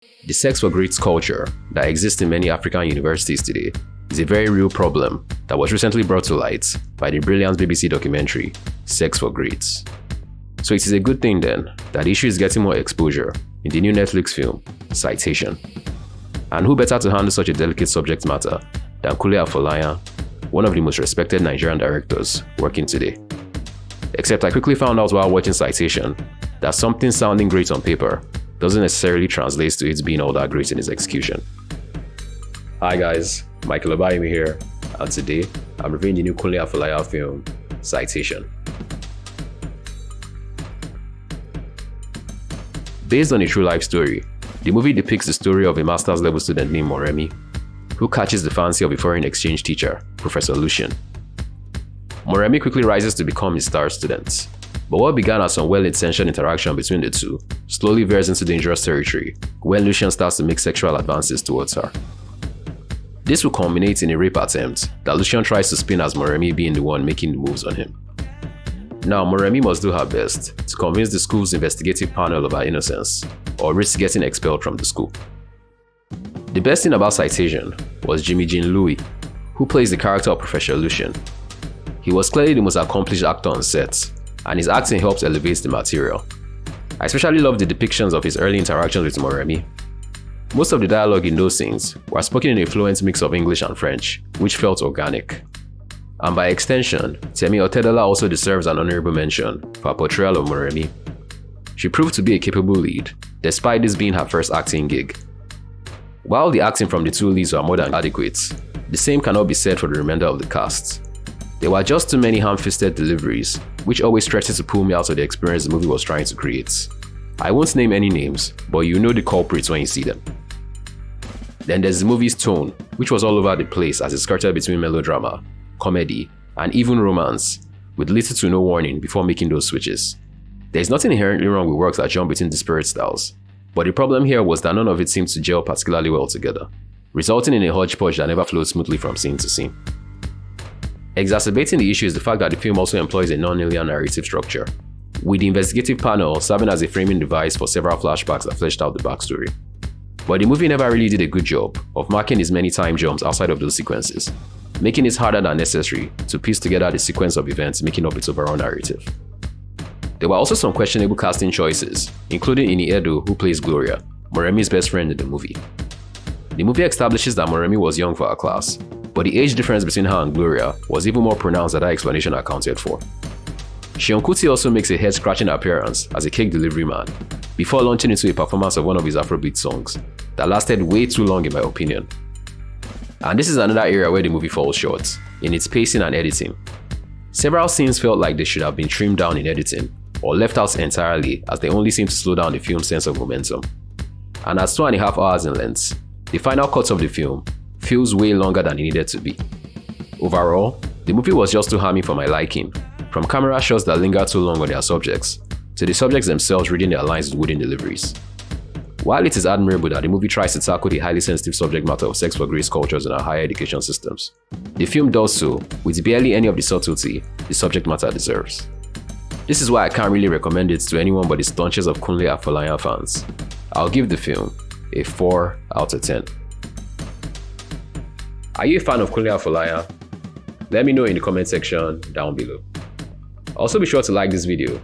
The sex for grades culture that exists in many African universities today is a very real problem that was recently brought to light by the brilliant BBC documentary, Sex for Grades. So it is a good thing then that the issue is getting more exposure in the new Netflix film, Citation. And who better to handle such a delicate subject matter than Kunle Afolayan, one of the most respected Nigerian directors working today. Except I quickly found out while watching Citation that something sounding great on paper doesn't necessarily translate to it being all that great in its execution. Hi guys, Michael Obayemi here, and today I'm reviewing the new Kunle Afolayan film, Citation. Based on a true life story, the movie depicts the story of a master's level student named Moremi, who catches the fancy of a foreign exchange teacher, Professor Lucien. Moremi quickly rises to become his star student, but what began as some well-intentioned interaction between the two slowly veers into dangerous territory when Lucien starts to make sexual advances towards her. This will culminate in a rape attempt that Lucien tries to spin as Moremi being the one making the moves on him. Now, Moremi must do her best to convince the school's investigative panel of her innocence, or risk getting expelled from the school. The best thing about Citation was Jimmy Jean Louis, who plays the character of Professor Lucien. He was clearly the most accomplished actor on set, and his acting helped elevate the material. I especially loved the depictions of his early interactions with Moremi. Most of the dialogue in those scenes were spoken in a fluent mix of English and French, which felt organic. And by extension, Temi Otedola also deserves an honorable mention for her portrayal of Moremi. She proved to be a capable lead, despite this being her first acting gig. While the acting from the two leads were more than adequate, the same cannot be said for the remainder of the cast. There were just too many ham-fisted deliveries, which always threatened to pull me out of the experience the movie was trying to create. I won't name any names, but you know the culprits when you see them. Then there's the movie's tone, which was all over the place as it skirted between melodrama, comedy, and even romance, with little to no warning before making those switches. There's nothing inherently wrong with works that jump between disparate styles, but the problem here was that none of it seemed to gel particularly well together, resulting in a hodgepodge that never flowed smoothly from scene to scene. Exacerbating the issue is the fact that the film also employs a non-linear narrative structure, with the investigative panel serving as a framing device for several flashbacks that fleshed out the backstory. But the movie never really did a good job of marking his many time jumps outside of those sequences, making it harder than necessary to piece together the sequence of events making up its overall narrative. There were also some questionable casting choices, including Ini Edo, who plays Gloria, Moremi's best friend in the movie. The movie establishes that Moremi was young for her class, but the age difference between her and Gloria was even more pronounced than that explanation accounted for. Seun Kuti also makes a head-scratching appearance as a cake delivery man, before launching into a performance of one of his Afrobeat songs that lasted way too long in my opinion. And this is another area where the movie falls short, in its pacing and editing. Several scenes felt like they should have been trimmed down in editing, or left out entirely as they only seem to slow down the film's sense of momentum. And at 2.5 hours in length, the final cut of the film feels way longer than it needed to be. Overall, the movie was just too hammy for my liking, from camera shots that linger too long on their subjects, to the subjects themselves reading their lines with wooden deliveries. While it is admirable that the movie tries to tackle the highly sensitive subject matter of sex for grades cultures in our higher education systems, the film does so with barely any of the subtlety the subject matter deserves. This is why I can't really recommend it to anyone but the staunchest of Kunle Afolayan fans. I'll give the film a 4 out of 10. Are you a fan of Kunle Afolayan? Let me know in the comment section down below. Also be sure to like this video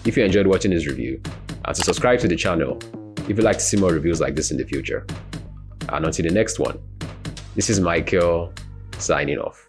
if you enjoyed watching this review, and to subscribe to the channel if you'd like to see more reviews like this in the future. And until the next one, this is Michael signing off.